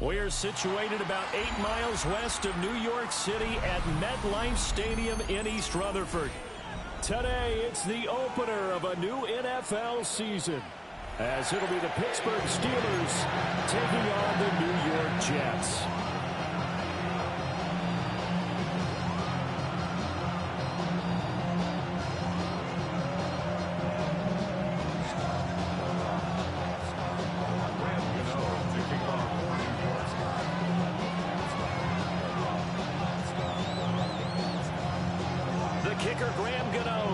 We're situated about 8 miles west of New York City at MetLife Stadium in East Rutherford. Today, it's the opener of a new NFL season, as it'll be the Pittsburgh Steelers taking on the New York Jets.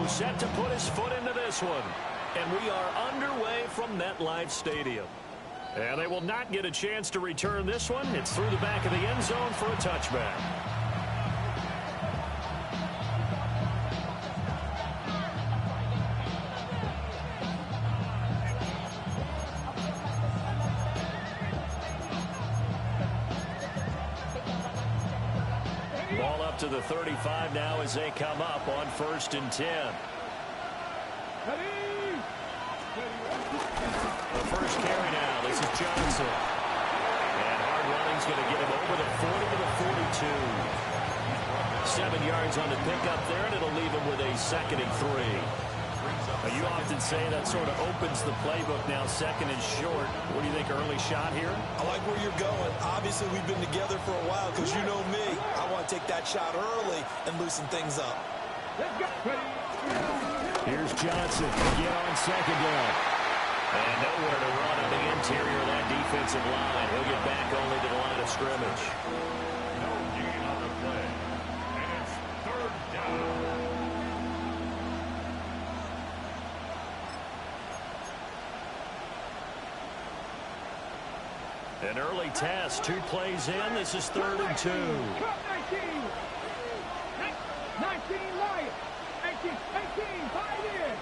Set to put his foot into this one. And we are underway from MetLife Stadium. And they will not get a chance to return this one. It's through the back of the end zone for a touchback. Ball up to the 35 now as they come up on 1st and 10. The first carry now. This is Johnson. And hard running's going to get him over the 40 to the 42. 7 yards on the pickup there, and it'll leave him with a 2nd and 3. You often say that sort of opens the playbook now, 2nd and short. What do you think, early shot here? I like where you're going. Obviously, we've been together for a while because you know me. I want to take that shot early and loosen things up. Here's Johnson again on 2nd down. And nowhere to run on the interior of that defensive line. He'll get back only to the line of scrimmage. No gain on the play. And it's 3rd down. An early test, 2 plays in. This is 3rd and 2. 19 Lions. 18, 5 in.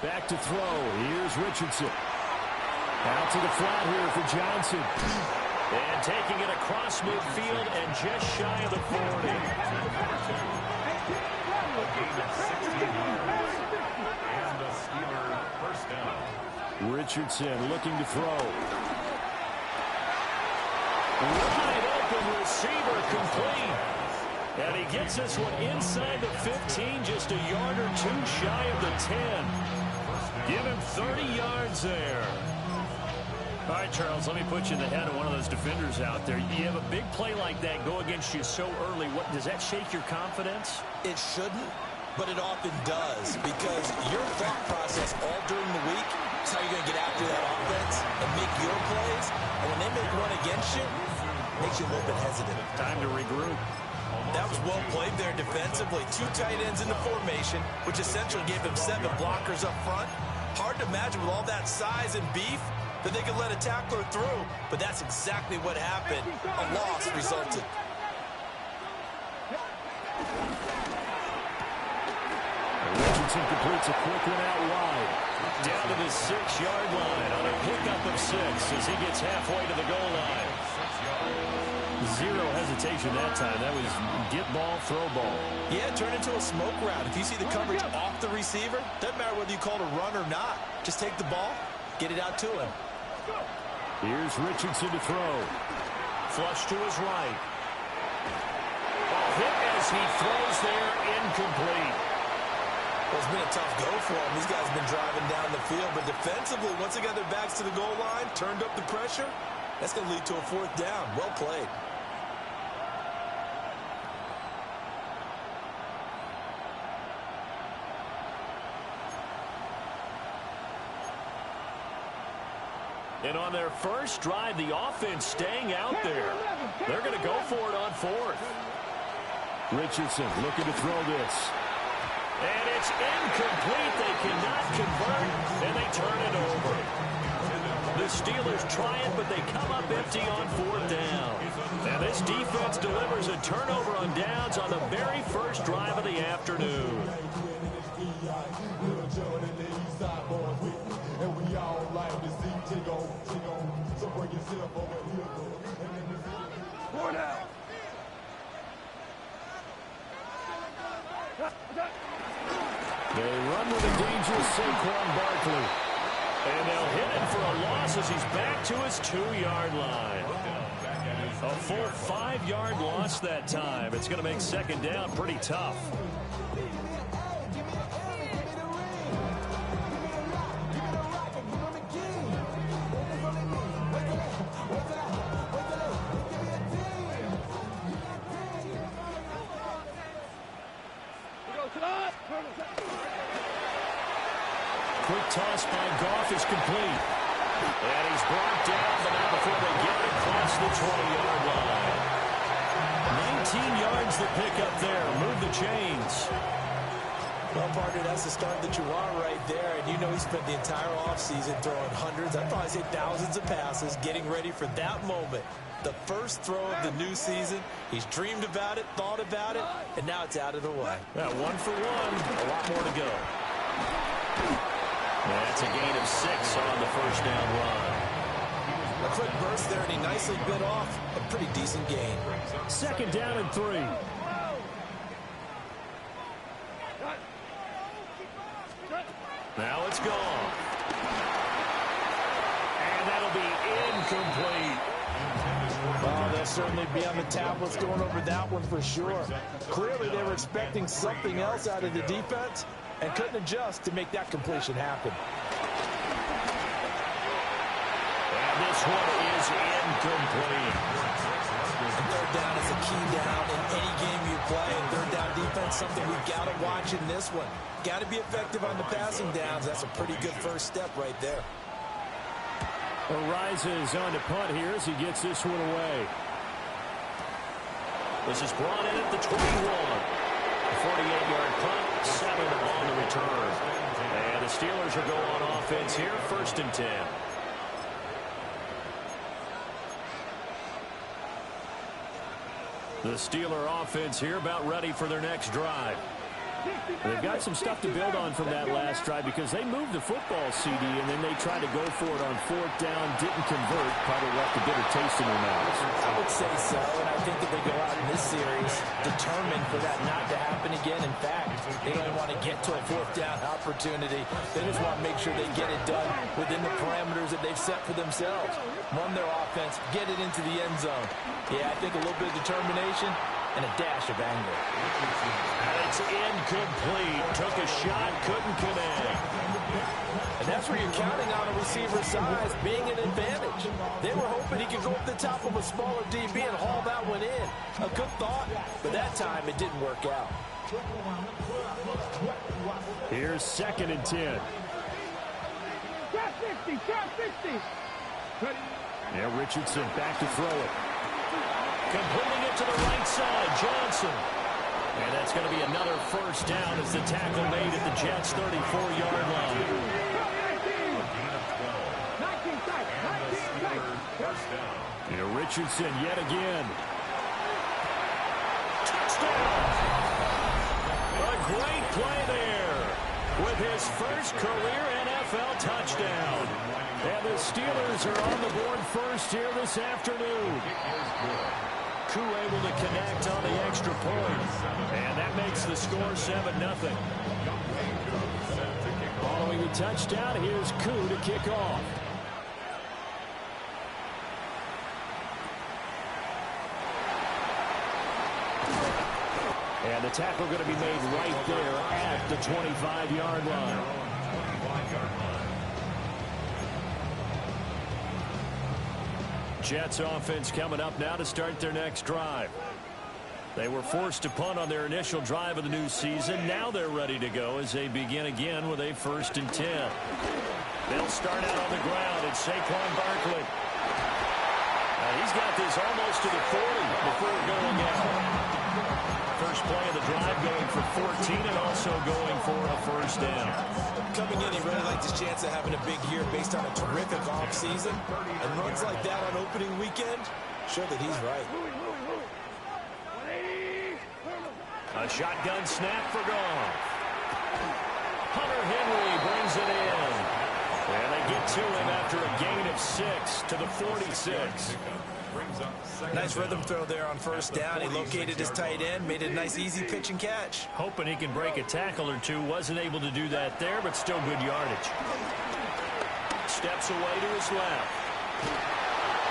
Back to throw. Here's Richardson. Out to the flat here for Johnson. And taking it across midfield and just shy of the 40. A gain of 16 yards. And a Steeler first down. Richardson looking to throw. Wide open receiver complete. And he gets this one inside the 15, just a yard or two shy of the 10. Give him 30 yards there. All right, Charles, let me put you in the head of one of those defenders out there. You have a big play like that go against you so early. What does that shake your confidence? It shouldn't, but it often does, because your thought process all during the week is how you're going to get after that offense and make your plays. And when they make one against you, it makes you a little bit hesitant. Time to regroup. That was well played there defensively. 2 tight ends in the formation, which essentially gave them 7 blockers up front. Hard to imagine with all that size and beef that they could let a tackler through, but that's exactly what happened. A loss resulted. Richardson completes a quick one out wide. Down to the 6-yard line on a pickup of 6 as he gets halfway to the goal line. Zero hesitation that time. That was get ball, throw ball. Yeah, turn into a smoke route. If you see the coverage off the receiver, doesn't matter whether you call it a run or not. Just take the ball, get it out to him. Here's Richardson to throw. Flush to his right. Hit as he throws there, incomplete. Well, it's been a tough go for him. These guys have been driving down the field, but defensively, once they got their backs to the goal line, turned up the pressure, that's going to lead to a 4th down. Well played. And on their first drive, the offense staying out there. They're going to go for it on 4th. Richardson looking to throw this. And it's incomplete. They cannot convert, and they turn it over. The Steelers try it, but they come up empty on 4th down. And this defense delivers a turnover on downs on the very first drive of the afternoon. They run with a dangerous Saquon Barkley. And they'll hit him for a loss as he's back to his 2-yard line. A full 5-yard loss that time. It's going to make 2nd down pretty tough. Quick toss by Goff is complete. And he's brought down, but not before they get it across the 20-yard line. 19 yards the pickup there. Move the chains. Well, partner, that's the start that you want right there. And you know he spent the entire offseason throwing hundreds, I'd probably say thousands of passes, getting ready for that moment. The first throw of the new season. He's dreamed about it, thought about it, and now it's out of the way. Yeah, 1 for 1. A lot more to go. That's a gain of 6 on the first down run. A quick burst there, and he nicely bit off a pretty decent gain. 2nd down and 3. Now it's gone. And that'll be incomplete. Oh, they'll certainly be on the tablets going over that one for sure. Clearly, they were expecting something else out of the defense and couldn't adjust to make that completion happen. And this one is incomplete. And 3rd down is a key down in any game you play. And 3rd down defense, something we've got to watch in this one. Got to be effective on the passing downs. That's a pretty good first step right there. Arises on to punt here as he gets this one away. This is brought in at the 21. A 48-yard punt, 7 on the return. And the Steelers are going on offense here, 1st and 10. The Steeler offense here about ready for their next drive. They've got some stuff to build on from that last drive because they moved the football, CD, and then they tried to go for it on 4th down, didn't convert, probably left a bitter taste in their mouths. I would say so, and I think that they go out in this series determined for that not to happen again. In fact, they don't want to get to a 4th down opportunity. They just want to make sure they get it done within the parameters that they've set for themselves. Run their offense, get it into the end zone. Yeah, I think a little bit of determination and a dash of anger. And it's incomplete. Took a shot, couldn't connect. And that's where you're counting on a receiver's size being an advantage. They were hoping he could go up the top of a smaller DB and haul that one in. A good thought, but that time it didn't work out. Here's 2nd and 10. Trap 60, trap 60. Now Richardson back to throw it. Completing it to the right side, Johnson. And that's going to be another 1st down as the tackle made at the Jets' 34-yard line. Now Richardson yet again. Touchdown! A great play there with his first career NFL touchdown. And the Steelers are on the board first here this afternoon. Koo able to connect on the extra point. And that makes the score 7-0. Following the touchdown, here's Koo to kick off. And the tackle going to be made right there at the 25-yard line. Jets offense coming up now to start their next drive. They were forced to punt on their initial drive of the new season. Now they're ready to go as they begin again with a 1st and 10. They'll start out on the ground. It's Saquon Barkley. He's got this almost to the 40 before going out. First play of the drive going for 14 and also going for a 1st down. Coming in, he really liked his chance of having a big year based on a terrific offseason. And runs like that on opening weekend show that he's right. A shotgun snap for Goff. Hunter Henry brings it in. And they get to him after a gain of 6 to the 46. Nice rhythm throw there on 1st down. He located his tight end, made it a nice easy pitch and catch. Hoping he can break a tackle or two. Wasn't able to do that there, but still good yardage. Steps away to his left.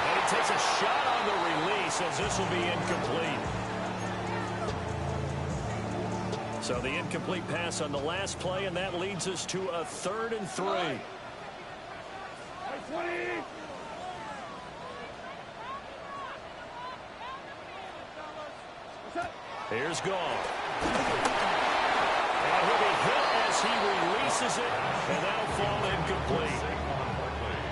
And he takes a shot on the release as this will be incomplete. So the incomplete pass on the last play, and that leads us to a 3rd and 3. Here's Goff. And he'll be hit as he releases it, and that'll fall incomplete.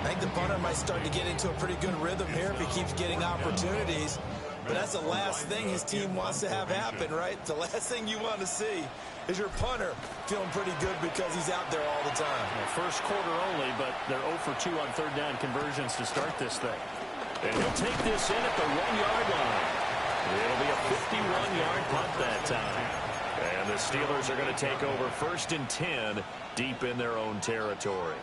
I think the punter might start to get into a pretty good rhythm here if he keeps getting opportunities. But that's the last thing his team wants to have happen, right? The last thing you want to see is your punter feeling pretty good because he's out there all the time. Well, first quarter only, but they're 0 for 2 on 3rd down conversions to start this thing. And he'll take this in at the 1-yard line. It'll be a 51-yard punt that time. And the Steelers are going to take over 1st and 10 deep in their own territory.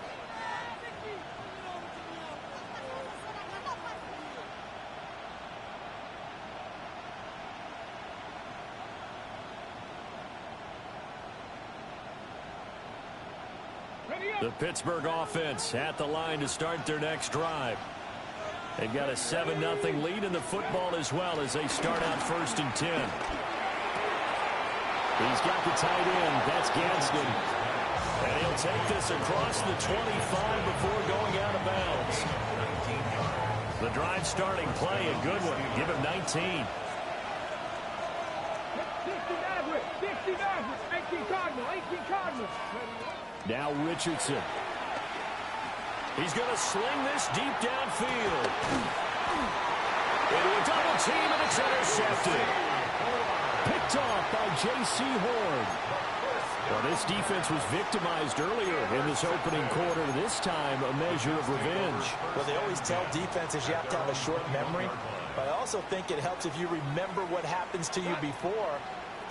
The Pittsburgh offense at the line to start their next drive. They've got a 7-0 lead in the football as well as they start out 1st and 10. He's got the tight end. That's Gadsden. And he'll take this across the 25 before going out of bounds. The drive starting play, a good one. Give him 19. 18 Cardinals. Now Richardson. He's going to sling this deep downfield. Into a double team, and it's intercepted. Picked off by J.C. Horn. Well, this defense was victimized earlier in this opening quarter. This time, a measure of revenge. Well, they always tell defenses you have to have a short memory. But I also think it helps if you remember what happens to you before.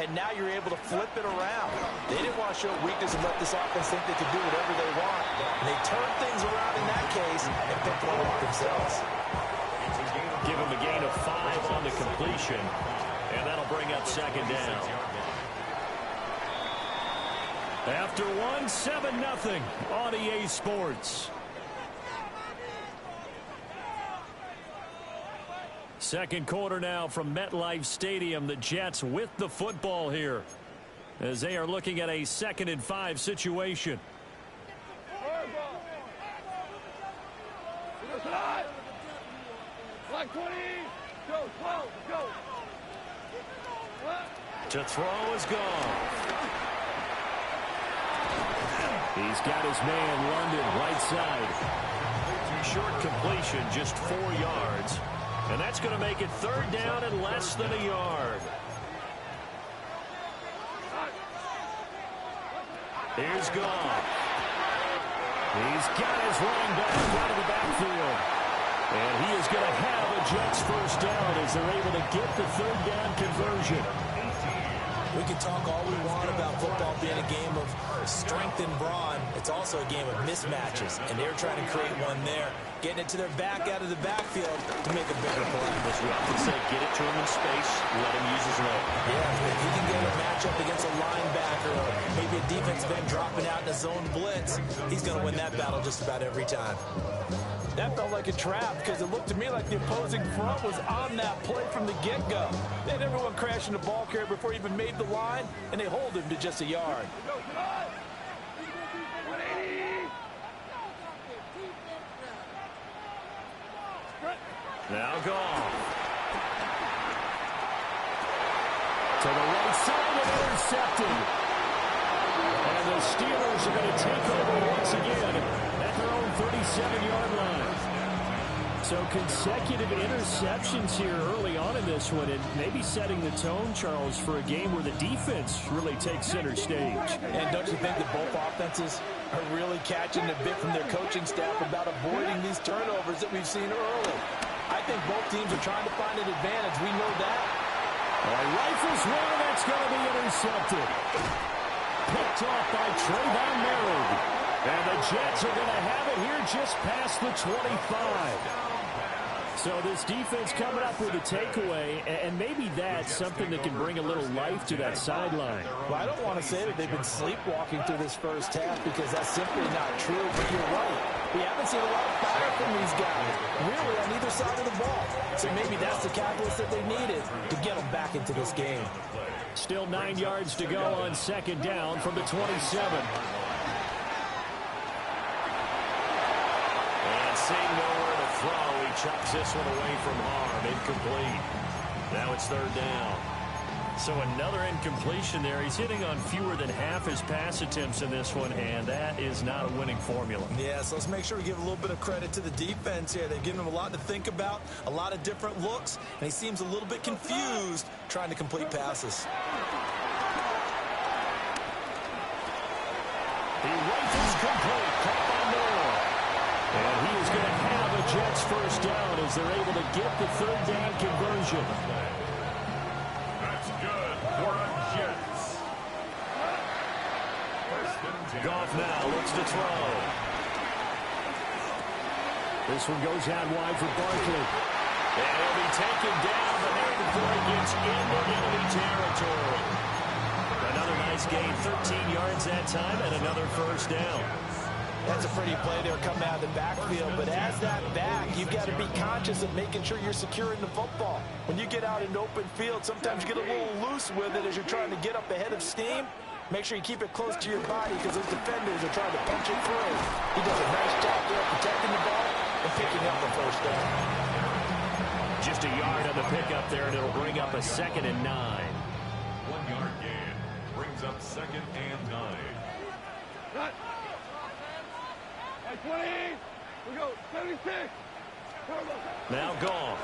and now you're able to flip it around. They didn't want to show weakness and let this offense think they could do whatever they want. And they turned things around in that case and picked one up themselves. Give him a gain of 5 on the completion, and that'll bring up second down. After one, 7-0 on EA Sports. Second quarter now from MetLife Stadium. The Jets with the football here as they are looking at a 2nd and 5 situation. To throw is gone. He's got his man London right side. Short completion, just 4 yards. And that's going to make it 3rd down and less than a yard. Here's Goff. He's got his running back out of the backfield. And he is going to have a Jets first down as they're able to get the 3rd down conversion. We can talk all we want about football being a game of strength and brawn. It's also a game of mismatches, and they're trying to create one there. Getting it to their back out of the backfield to make a bigger play. As we often say, get it to him in space, let him use his leg. Yeah, if he can get a matchup against a linebacker or maybe a defensive end dropping out in a zone blitz, he's going to win that battle just about every time. That felt like a trap because it looked to me like the opposing front was on that play from the get-go. They had everyone crashing the ball carrier before he even made the line, and they hold him to just a yard. Now Goff. To the right side and intercepted. And the Steelers are going to take over once again at their own 37-yard line. So consecutive interceptions here early on in this one, and maybe setting the tone, Charles, for a game where the defense really takes center stage. And don't you think that both offenses are really catching a bit from their coaching staff about avoiding these turnovers that we've seen early? I think both teams are trying to find an advantage. We know that. Rifles one, and that's going to be intercepted. Picked off by Trayvon Merritt. And the Jets are going to have it here just past the 25. So this defense coming up with a takeaway, and maybe that's something that can bring a little life to that sideline. Well, I don't want to say that they've been sleepwalking through this first half because that's simply not true, but you're right. We haven't seen a lot of fire from these guys, really, on either side of the ball. So maybe that's the catalyst that they needed to get them back into this game. Still 9 yards to go on second down from the 27. And seeing nowhere to throw, he chucks this one away from harm. Incomplete. Now it's 3rd down. So another incompletion there. He's hitting on fewer than half his pass attempts in this one, and that is not a winning formula. Yeah, so let's make sure we give a little bit of credit to the defense here. They've given him a lot to think about, a lot of different looks, and he seems a little bit confused trying to complete passes. The rifle's complete. Caught by Moore. And he is going to have a Jets first down as they're able to get the 3rd down conversion. That's good for a Jets. Goff now looks to throw. This one goes out wide for Barkley. And he'll be taken down, but not before he gets into enemy territory. Another nice gain, 13 yards that time, and another first down. That's a pretty play there coming out of the backfield, but as that back, you've got to be conscious of making sure you're securing the football. When you get out in open field, sometimes you get a little loose with it as you're trying to get up ahead of steam. Make sure you keep it close to your body because those defenders are trying to punch it through. He does a nice job there protecting the ball and picking up the first down. Just a yard on the pickup there, and it'll bring up a 2nd and 9. 1 yard gain brings up 2nd and 9. Cut. 20. We go. 76. Now Goff.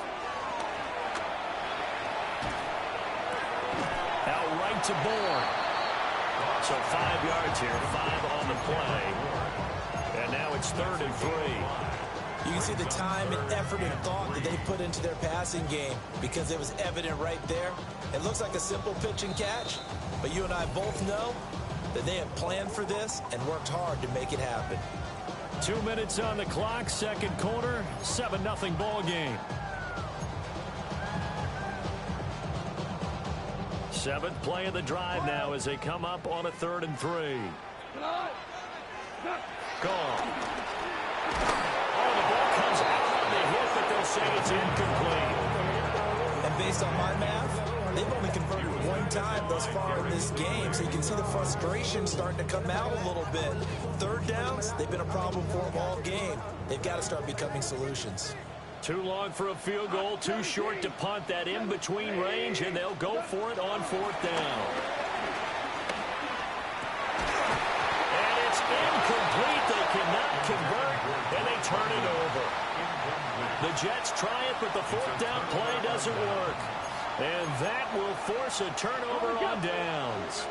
Out right to Bourne. So 5 yards here, 5 on the play. And now it's 3rd and 3. You can see the time and effort and thought that they put into their passing game because it was evident right there. It looks like a simple pitch and catch, but you and I both know that they have planned for this and worked hard to make it happen. 2 minutes on the clock, second quarter, 7-0 ball game. Seventh play of the drive now as they come up on a 3rd and 3. Gone. Oh, the ball comes out on the hit, but they'll say it's incomplete. And based on my math, they've only converted one time thus far in this game, so you can see the frustration starting to come out a little bit. Third downs, they've been a problem for them all game. They've got to start becoming solutions. Too long for a field goal, too short to punt that in-between range, and they'll go for it on 4th down. And it's incomplete. They cannot convert, and they turn it over. The Jets try it, but the 4th down play doesn't work. And that will force a turnover on downs.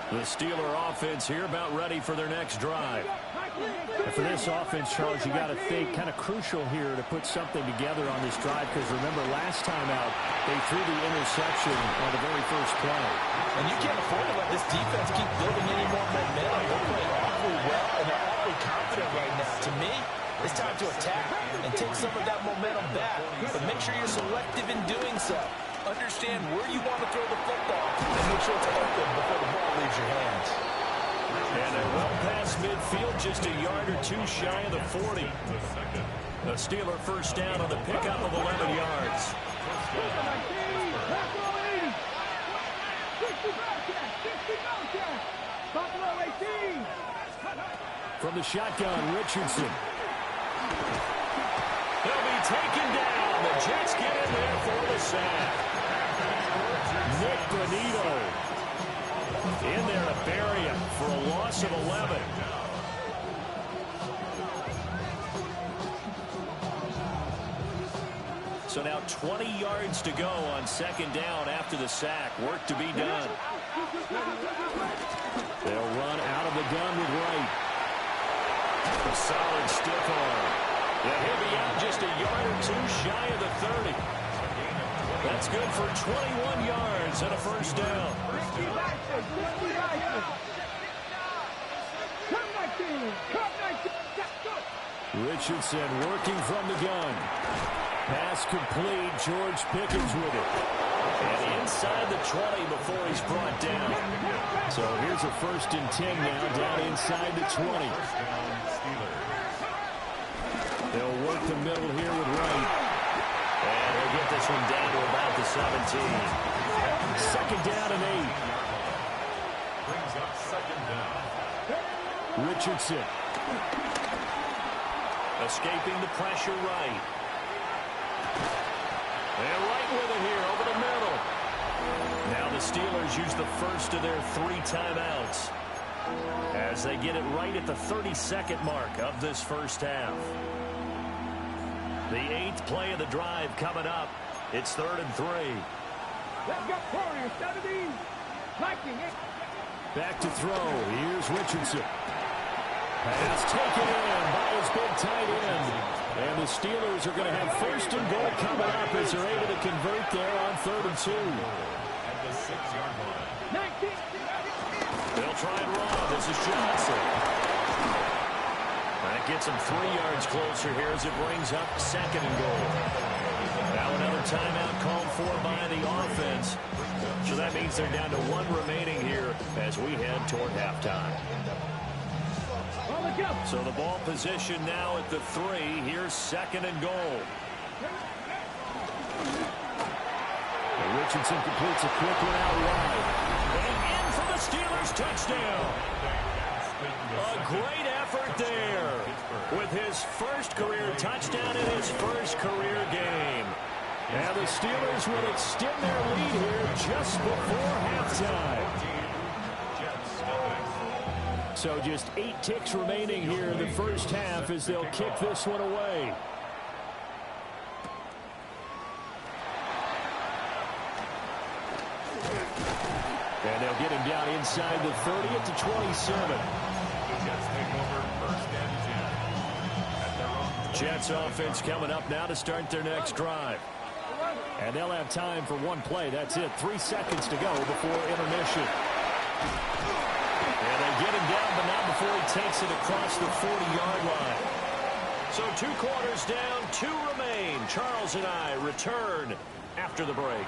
The Steeler offense here about ready for their next drive. And for this offense, Charles, you got to think kind of crucial here to put something together on this drive, because remember last time out they threw the interception on the very first play. And you can't afford to let this defense keep building any more momentum. They're playing awfully well and they're awfully confident right now. To me, it's time to attack and take some of that momentum back, but make sure you're selective in doing so. Understand where you want to throw the football and make sure it's open before the ball leaves your hands. And they're well past midfield, just a yard or two shy of the 40. The Steeler first down on the pickup of 11 yards. From the shotgun, Richardson. They'll be taken down. The Jets get in there for the sack. Nick Bonito in there to bury him for a loss of 11. So now 20 yards to go on second down after the sack. Work to be done. They'll run out of the gun with Wright. A solid stiff arm. He'll be out just a yard or two shy of the 30. That's good for 21 yards and a first down. Richardson working from the gun. Pass complete. George Pickens with it. And inside the 20 before he's brought down. So here's a 1st and 10 now down inside the 20. They'll work the middle here with Wright. And they'll get this one down to about the 17. Second down and 8. Brings up second down. Richardson. Escaping the pressure right. They're right with it here over the middle. Now the Steelers use the first of their 3 timeouts as they get it right at the 32nd mark of this first half. The 8th play of the drive coming up. It's 3rd and 3. Back to throw. Here's Richardson. Pass taken in by his big tight end. And the Steelers are going to have 1st and goal coming up as they're able to convert there on 3rd and 2. At the 6-yard line. They'll try and run. This is Johnson. That gets them 3 yards closer here as it brings up 2nd and goal. Now another timeout called for by the offense. So that means they're down to 1 remaining here as we head toward halftime. So the ball position now at the 3. Here's 2nd and goal. And Richardson completes a quick one out wide. And in for the Steelers touchdown. A great effort there with his first career touchdown in his first career game. And the Steelers will extend their lead here just before halftime. So just 8 ticks remaining here in the first half as they'll kick this one away. And they'll get him down inside the 30 at the 27. The Jets take over 1st and 10 at their own Jets offense coming up now to start their next drive. And they'll have time for one play. That's it. 3 seconds to go before intermission. And they get him down, but not before he takes it across the 40-yard line. So 2 quarters down, 2 remain. Charles and I return after the break.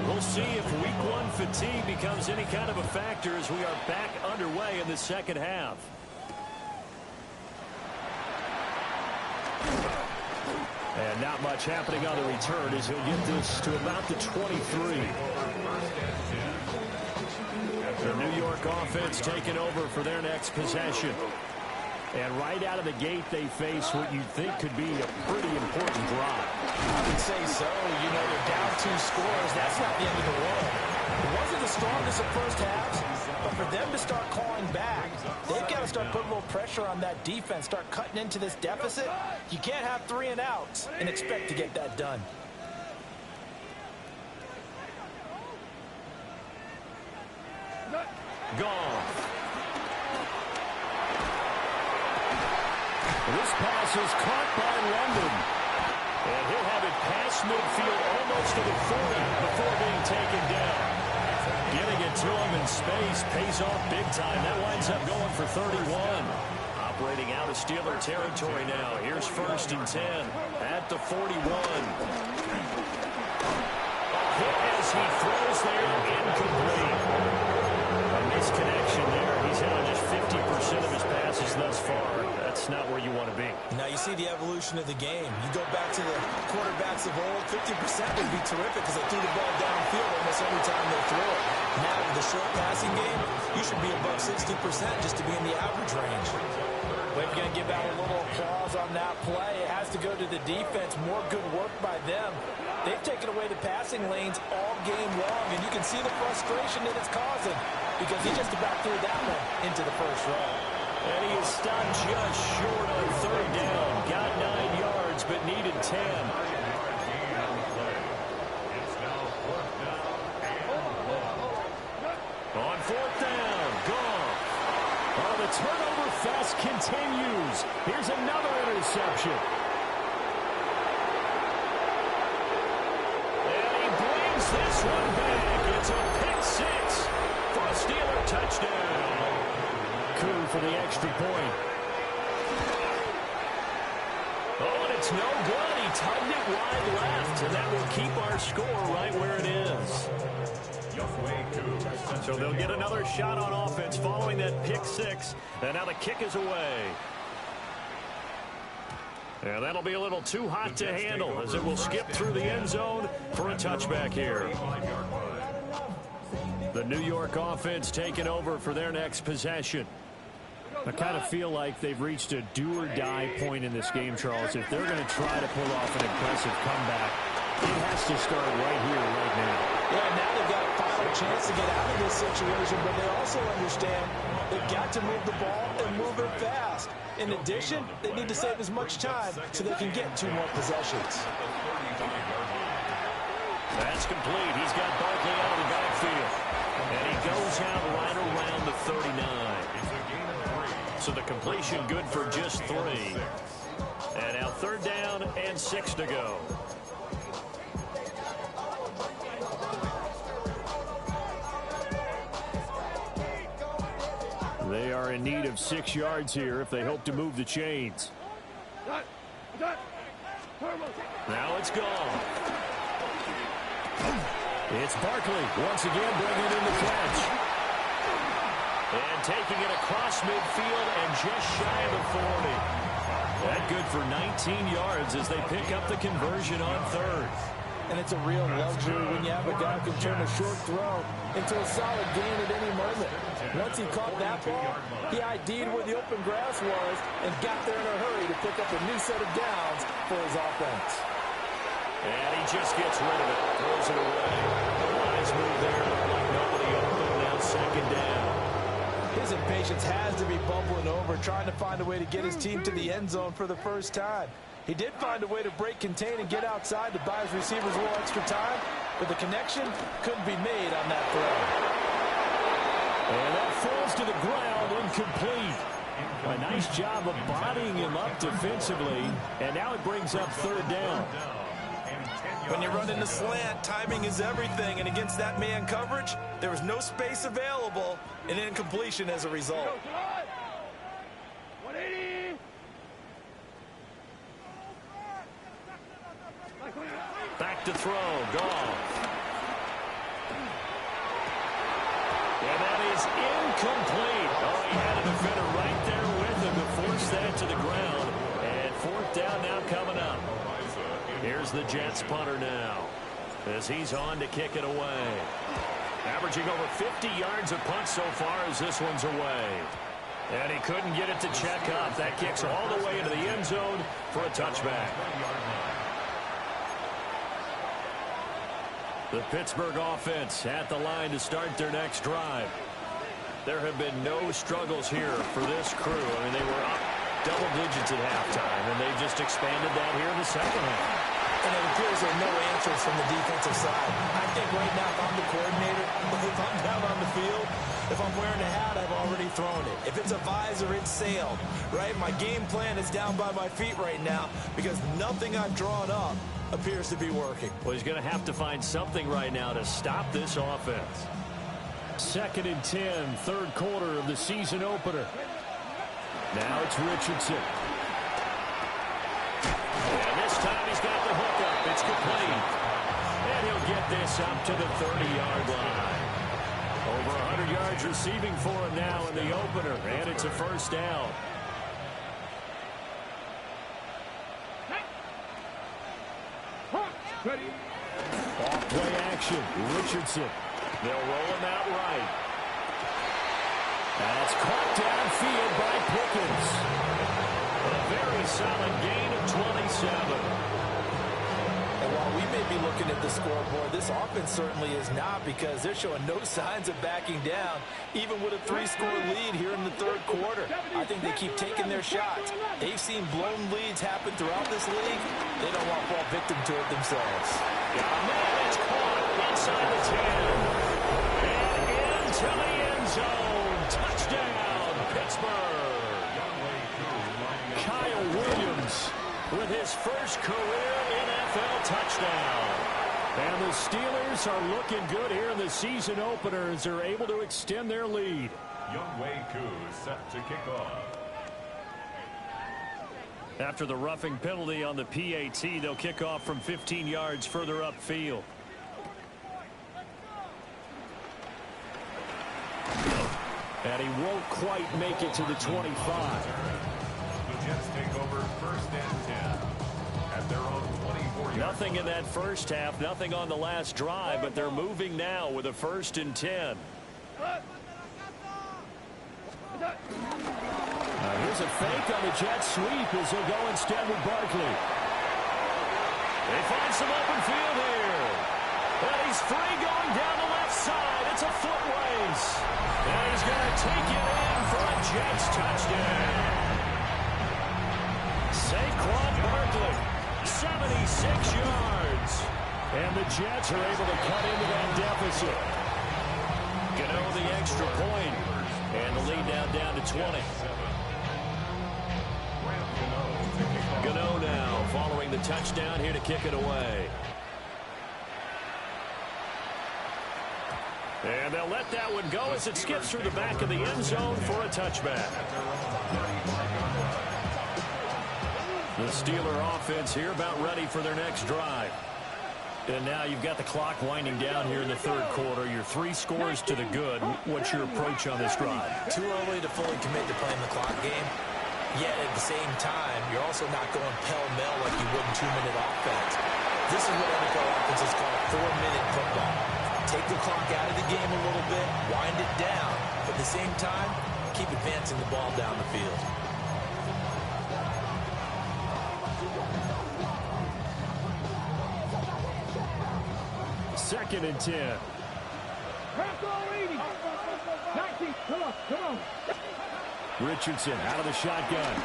We'll see if week 1 fatigue becomes any kind of a factor as we are back underway in the second half. And not much happening on the return as he'll get this to about the 23. The New York offense taking over for their next possession. And right out of the gate, they face what you think could be a pretty important drive. I would say so. You know, they're down 2 scores. That's not the end of the world. It wasn't the strongest of first halves, but for them to start clawing back, they've got to start putting a little pressure on that defense, start cutting into this deficit. You can't have 3 and outs and expect to get that done. Goff. This pass is caught by London. And he'll have it past midfield almost to the 40 before being taken down. Getting it to him in space pays off big time. That winds up going for 31. Operating out of Steeler territory now. Here's 1st and 10 at the 41. As he throws there, incomplete. A misconnection there. He's hit on just 50% of his passes thus far. That's not where you want to be. Now you see the evolution of the game. You go back to the quarterbacks of old, 50% would be terrific because they threw the ball downfield almost every time they throw it. Now with the short passing game, you should be above 60% just to be in the average range. We're going to give out a little applause on that play. It has to go to the defense. More good work by them. They've taken away the passing lanes all game long, and you can see the frustration that it's causing because he just about threw that one into the first row. And he is stopped just short on 3rd down. Got 9 yards, but needed 10. On 4th down, Goff. Oh, the turnover fest continues. Here's another interception. And he brings this one back. It's a pick 6 for a Steeler touchdown. Coup for the extra point. Oh, and it's no good. He tugged it wide left, and that will keep our score right where it is. So they'll get another shot on offense following that pick 6, and now the kick is away. And that'll be a little too hot to handle as it will skip through the end zone for a touchback here. The New York offense taking over for their next possession. I kind of feel like they've reached a do-or-die point in this game, Charles. If they're going to try to pull off an impressive comeback, it has to start right here, right now. Yeah, now they've got a final chance to get out of this situation, but they also understand they've got to move the ball and move it fast. In addition, they need to save as much time so they can get 2 more possessions. That's complete. He's got Barkley out of the backfield. And he goes out right around the 39. So the completion good for just 3. And now 3rd down and 6 to go. They are in need of 6 yards here if they hope to move the chains. Now it's gone. It's Barkley once again bringing in the catch. And taking it across midfield and just shy of the 40. That good for 19 yards as they pick up the conversion on 3rd. And it's a real luxury when you have a guy who can turn a short throw into a solid gain at any moment. Once he caught that ball, he ID'd where the open grass was and got there in a hurry to pick up a new set of downs for his offense. And he just gets rid of it, throws it away. The wise move there, like nobody open, now 2nd down. His impatience has to be bubbling over, trying to find a way to get his team to the end zone for the first time. He did find a way to break, contain, and get outside to buy his receivers a little extra time, but the connection couldn't be made on that throw. And that falls to the ground, incomplete. A nice job of bodying him up defensively, and now it brings up third down. When you're running the slant, timing is everything, and against that man coverage, there was no space available, and incompletion as a result. 180. Back to throw, Goff. And that is incomplete. Oh, he had a defender right there with him to force that to the ground. And fourth down now coming up. Here's the Jets punter now, as he's on to kick it away. Averaging over 50 yards of punt so far as this one's away. And he couldn't get it to check up. That kicks all the way into the end zone for a touchback. The Pittsburgh offense at the line to start their next drive. There have been no struggles here for this crew. I mean, they were up double digits at halftime, and they just expanded that here in the second half. And it appears there are no answers from the defensive side. I think right now, if I'm the coordinator, if I'm down on the field, if I'm wearing a hat, I've already thrown it. If it's a visor, it's sailed, right? My game plan is down by my feet right now because nothing I've drawn up appears to be working. Well, he's going to have to find something right now to stop this offense. 2nd and 10, third quarter of the season opener. Now it's Richardson. And this time he's got the hookup. It's complete. And he'll get this up to the 30-yard line. Over 100 yards receiving for him now in the opener. And it's a first down. Off play action. Richardson. They'll roll him out right. That's caught downfield by Pickens. A very solid gain of 27. And while we may be looking at the scoreboard, this offense certainly is not, because they're showing no signs of backing down, even with a 3-score lead here in the third quarter. I think they keep taking their shots. They've seen blown leads happen throughout this league. They don't want to fall victim to it themselves. It's caught inside the 10. And into the end zone. Touchdown, Pittsburgh. Kyle Williams with his first career NFL touchdown. And the Steelers are looking good here in the season opener as they're able to extend their lead. Younghoe Koo set to kick off. After the roughing penalty on the PAT, they'll kick off from 15 yards further upfield. And he won't quite make it to the 25. The Jets take over 1st and 10 at their own 24-yard. Nothing in that first half, nothing on the last drive, but they're moving now with a 1st and 10. Here's a fake on the Jets sweep as they'll go instead with Barkley. They find some open field here. And he's free going down the left side. It's a foot race. And he's going to take it in for a Jets touchdown. Saquon Barkley, 76 yards. And the Jets are able to cut into that deficit. Gano the extra point. And the lead now down to 20. Gano now following the touchdown here to kick it away. And they'll let that one go as it skips through the back of the end zone for a touchback. The Steeler offense here about ready for their next drive. And now you've got the clock winding down here in the third quarter. Your 3 scores to the good. What's your approach on this drive? Too early to fully commit to playing the clock game. Yet at the same time, you're also not going pell-mell like you would in 2-minute offense. This is what NFL offenses call 4-minute football. Take the clock out of the game a little bit, wind it down, but at the same time, keep advancing the ball down the field. Second and 10. Come on. Richardson out of the shotgun.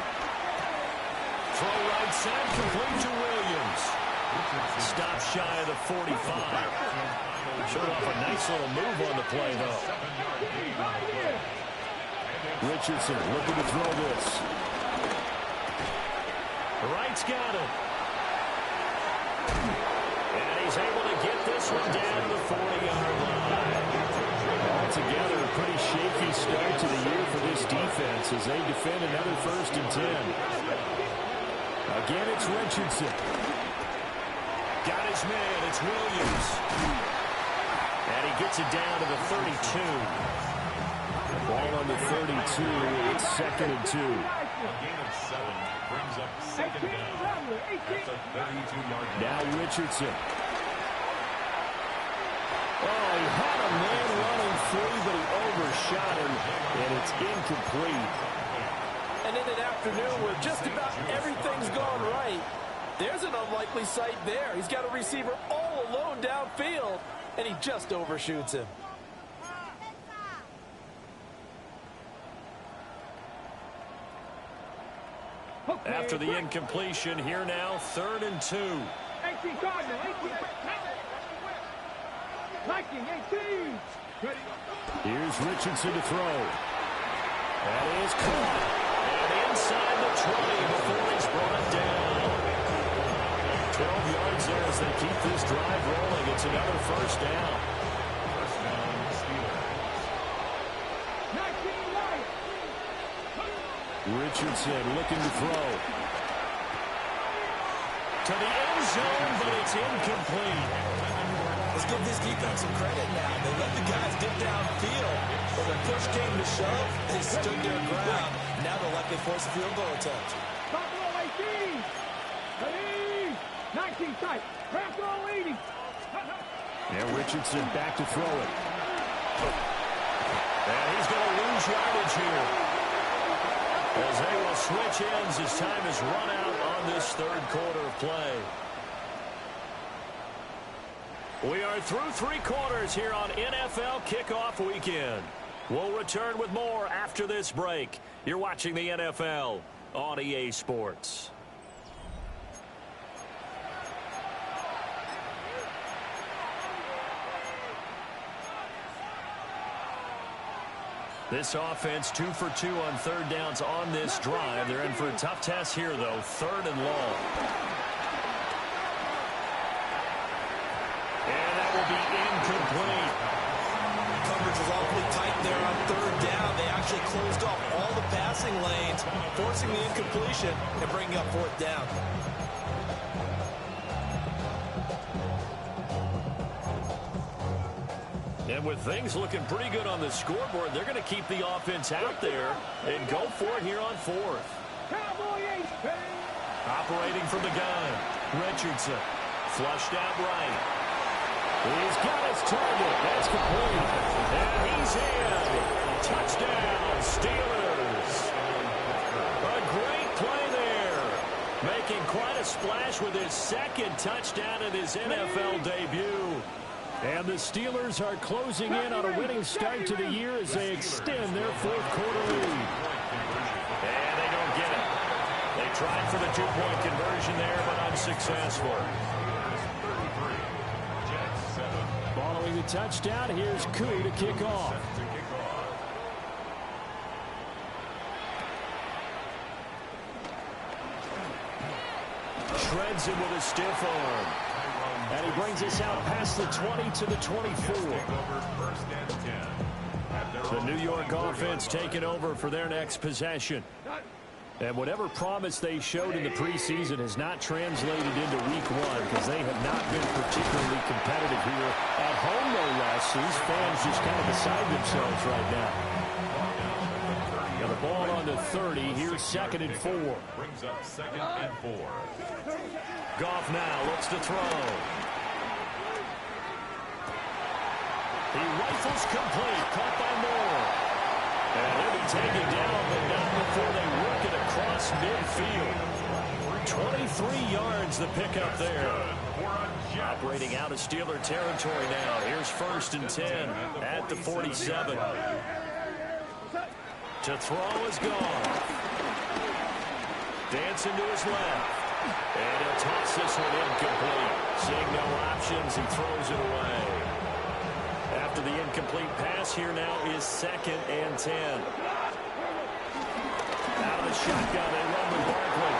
Throw right side, complete to Williams. Stop shy of the 45. Showed off a nice little move on the play, though. Richardson looking to throw this. Wright's got it. And he's able to get this one down to the 40-yard line. Altogether, a pretty shaky start to the year for this defense as they defend another 1st and 10. Again, it's Richardson. Got his man. It's Williams. And he gets it down to the 32. Ball on the 32. It's 2nd and 2. A gain of 7 brings up 2nd down. That's a 32-yard line. Now Richardson. Oh, he had a man running free, but he overshot him, and it's incomplete. And in an afternoon where just about everything's gone right, there's an unlikely sight there. He's got a receiver all alone downfield, and he just overshoots him. After the incompletion, here now, 3rd and 2. 18 Cardinal, 18. Viking, 18. Here's Richardson to throw. That is caught. And inside the 20 before he's brought down. 12 yards there as they keep this drive rolling. It's another 1st down. First down, Steelers. 19 Lions. Richardson looking to throw. To the end zone, but it's incomplete. Let's give this defense some credit now. They let the guys get downfield. When the push came to shove, they stood their ground. Now they'll likely force a field goal attempt. Buffalo 18. 19 tight. Buffalo 80. And Richardson back to throw it. And he's going to lose yardage here. As they will switch ends as time is run out on this 3rd quarter of play. We are through 3 quarters here on NFL Kickoff Weekend. We'll return with more after this break. You're watching the NFL on EA Sports. This offense 2 for 2 on 3rd downs on this drive. They're in for a tough test here, though. 3rd and long. And that will be incomplete. Coverage was awfully tight there on 3rd down. They actually closed off all the passing lanes, forcing the incompletion and bringing up 4th down. And with things looking pretty good on the scoreboard, they're going to keep the offense out there and go for it here on 4th. Cowboy 8. Operating from the gun, Richardson. Flushed out right. He's got his target. That's complete. And he's in. Touchdown, Steelers. A great play there. Making quite a splash with his 2nd touchdown in his NFL debut. And the Steelers are closing in on a winning start to the year as they extend their 4th quarter lead. And they don't get it. They tried for the 2-point conversion there, but unsuccessful. Following the touchdown, here's Koo to kick off. Shreds him with a stiff arm. And he brings us out past the 20 to the 24. The New York offense taking over for their next possession. And whatever promise they showed in the preseason has not translated into week 1 because they have not been particularly competitive here. At home, no less. These fans just kind of beside themselves right now. Got the ball on the 30. Here's 2nd and 4. Brings up 2nd and 4. Goff now looks to throw. He rifles complete, caught by Moore. And he'll be taken down, but not before they work it across midfield. 23 yards the pickup there. Operating out of Steeler territory now. Here's 1st and 10 at the 47. To throw is gone. Dancing to his left. And he'll toss this one incomplete. Seeing no options, he throws it away. incomplete pass here now is 2nd and 10. Out of the shotgun, they run with Barkley.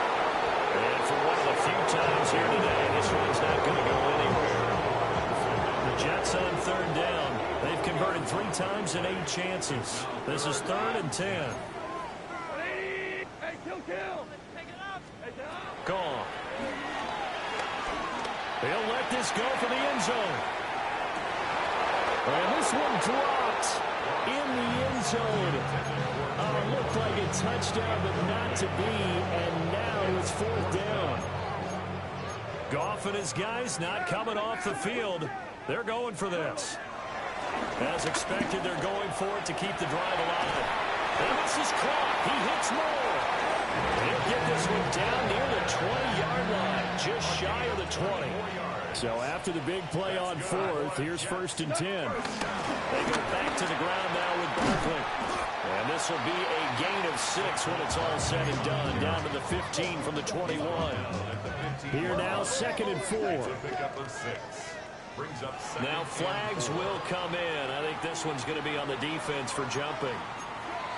And for one of the few times here today, this one's not going to go anywhere. The Jets on 3rd down. They've converted 3 times in 8 chances. This is 3rd and 10. Gone. They'll let this go for the end zone. And this one dropped in the end zone. Looked like a touchdown, but not to be. And now it's 4th down. Goff and his guys not coming off the field. They're going for this. As expected, they're going for it to keep the drive alive. And this is caught. He hits more. He'll get this one down near the 20-yard line, just shy of the 20. So after the big play on 4th, here's 1st and 10. They go back to the ground now with Barkley. And this will be a gain of 6 when it's all said and done, down to the 15 from the 21. Here now, 2nd and 4. Now flags will come in. I think this one's going to be on the defense for jumping.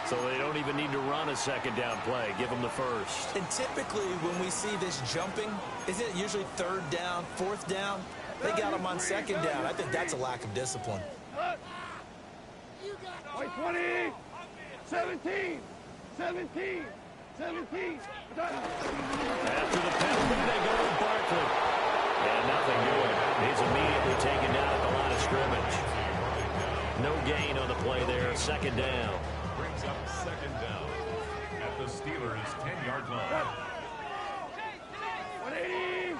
So they don't even need to run a 2nd down play. Give them the 1st. And typically when we see this jumping, isn't it usually 3rd down, 4th down? They got them on 2nd down. I think that's a lack of discipline. 20, 17, 17, 17. After the penalty, they go with Barkley. And nothing doing. He's immediately taken down at the line of scrimmage. No gain on the play there. 2nd down. Brings up 2nd down at the Steelers' 10-yard line. 180.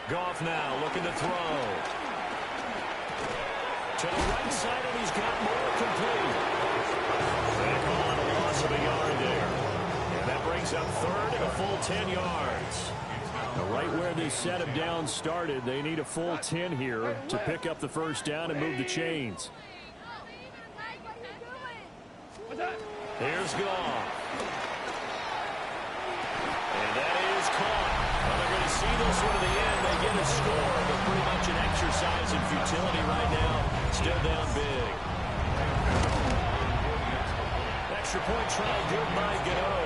Goff now looking to throw. To the right side, and he's got more complete. They call it a loss of a yard there. And that brings up 3rd and a full 10 yards. Now, right where this set of downs started, they need a full 10 here to pick up the 1st down and move the chains. Here's Goff. And that is caught. Well, they're going to see this one to the end. They get a score, but pretty much an exercise in futility right now. Still down big. Extra point try good by Gano.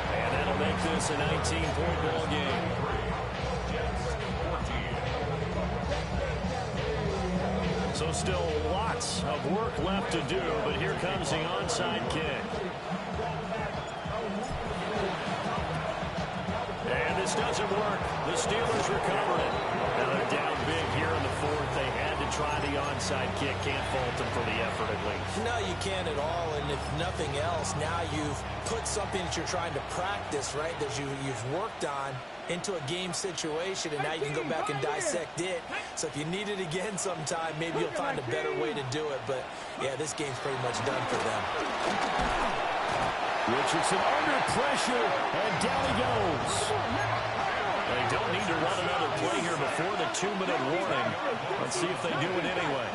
And that'll make this a 19-point ball game. So still lots of work left to do, but here comes the onside kick. And this doesn't work. The Steelers recover it. Now they're down big here in the 4th. They had to try the onside kick. Can't fault them for the effort at least. No, you can't at all. And if nothing else, now you've put something that you're trying to practice, right, that you've worked on into a game situation, and now you can go back and dissect it. So if you need it again sometime, maybe you'll find a better way to do it. But, yeah, this game's pretty much done for them. Richardson under pressure, and down he goes. They don't need to run another play here before the 2-minute warning. Let's see if they do it anyway.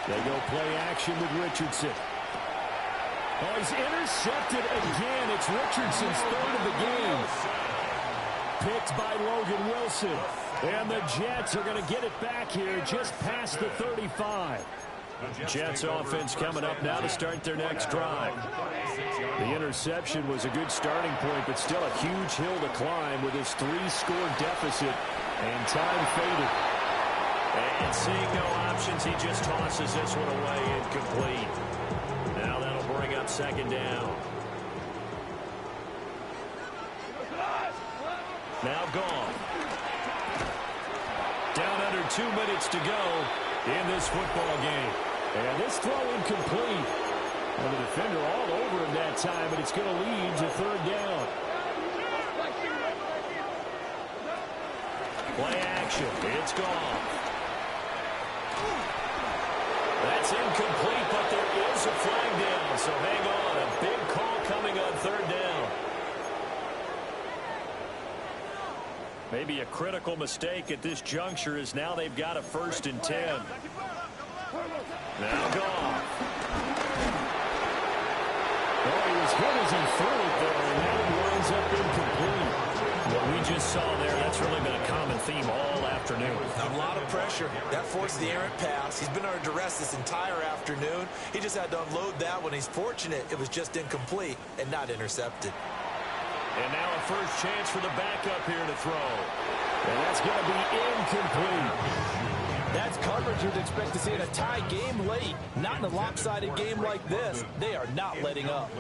They go play action with Richardson. Oh, he's intercepted again. It's Richardson's 3rd of the game. Picked by Logan Wilson. And the Jets are going to get it back here just past the 35. Jets offense coming up now to start their next drive. The interception was a good starting point, but still a huge hill to climb with his 3-score deficit, and time faded. And seeing no options, he just tosses this one away incomplete. Now that'll bring up 2nd down. Now gone. Down under 2 minutes to go in this football game. And this throw incomplete. And the defender all over him that time, but it's going to lead to 3rd down. Play action. It's gone. That's incomplete, but there is a flag down, so hang on. A big call coming on 3rd down. Maybe a critical mistake at this juncture is now they've got a 1st and 10. Now gone. Oh, he was hit as he threw it there, and that winds up incomplete. just saw there, that's really been a common theme all afternoon. A lot of pressure. That forced the errant pass. He's been under duress this entire afternoon. He just had to unload that one. He's fortunate it was just incomplete and not intercepted. And now a first chance for the backup here to throw. And that's going to be incomplete. That's coverage you'd expect to see in a tie game late. Not in a lopsided game like this. They are not letting up.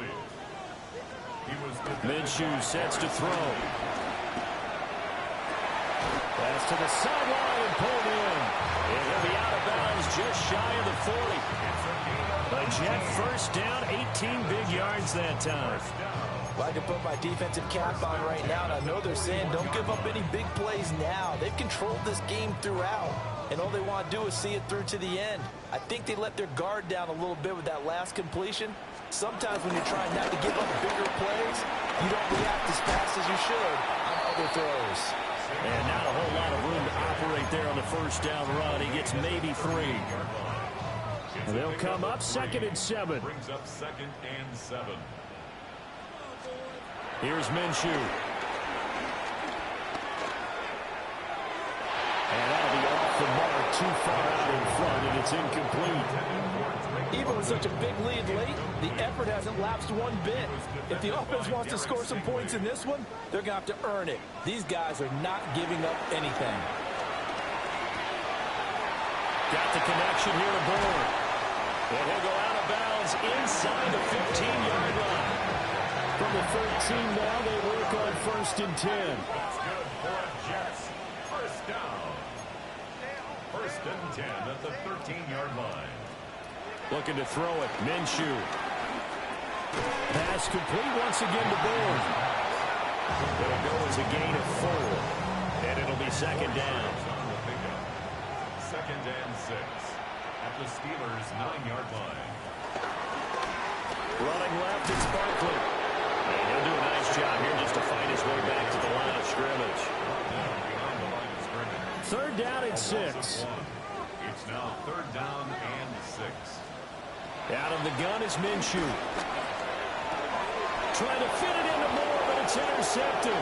Minshew sets to throw. Pass to the sideline and pulled in. And he'll be out of bounds just shy of the 40. A Jet first down, 18 big yards that time. Well, I can put my defensive cap on right now, and I know they're saying don't give up any big plays now. They've controlled this game throughout, and all they want to do is see it through to the end. I think they let their guard down a little bit with that last completion. Sometimes when you're trying not to give up bigger plays, you don't react as fast as you should on other throws. And not a whole lot of room to operate there on the first down run. He gets maybe 3. And they'll come up 2nd and 7. Brings up 2nd and 7. Here's Minshew. And that'll be off the mark, too far out in front, and it's incomplete. Even with such a big lead late, the effort hasn't lapsed one bit. If the offense wants to score some points in this one, they're going to have to earn it. These guys are not giving up anything. Got the connection here to Bourne. And he'll go out of bounds inside the 15-yard line. From the 13 now, they work on 1st and 10. That's good for Jets. First down. 1st and 10 at the 13-yard line. Looking to throw it. Minshew. Pass complete once again to Bourne. It'll go as a gain of 4. And it'll be 2nd down. 2nd and 6 at the Steelers' 9-yard line. Running left, it's Barkley. And he'll do a nice job here just to fight his way back to the line of scrimmage. Behind the line of scrimmage. 3rd down and 6. It's now 3rd down and 6. Out of the gun is Minshew. Trying to fit it into Moore, but it's intercepted.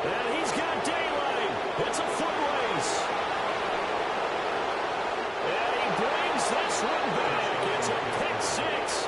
And he's got daylight. It's a foot race. And he brings this one back. It's a pick 6.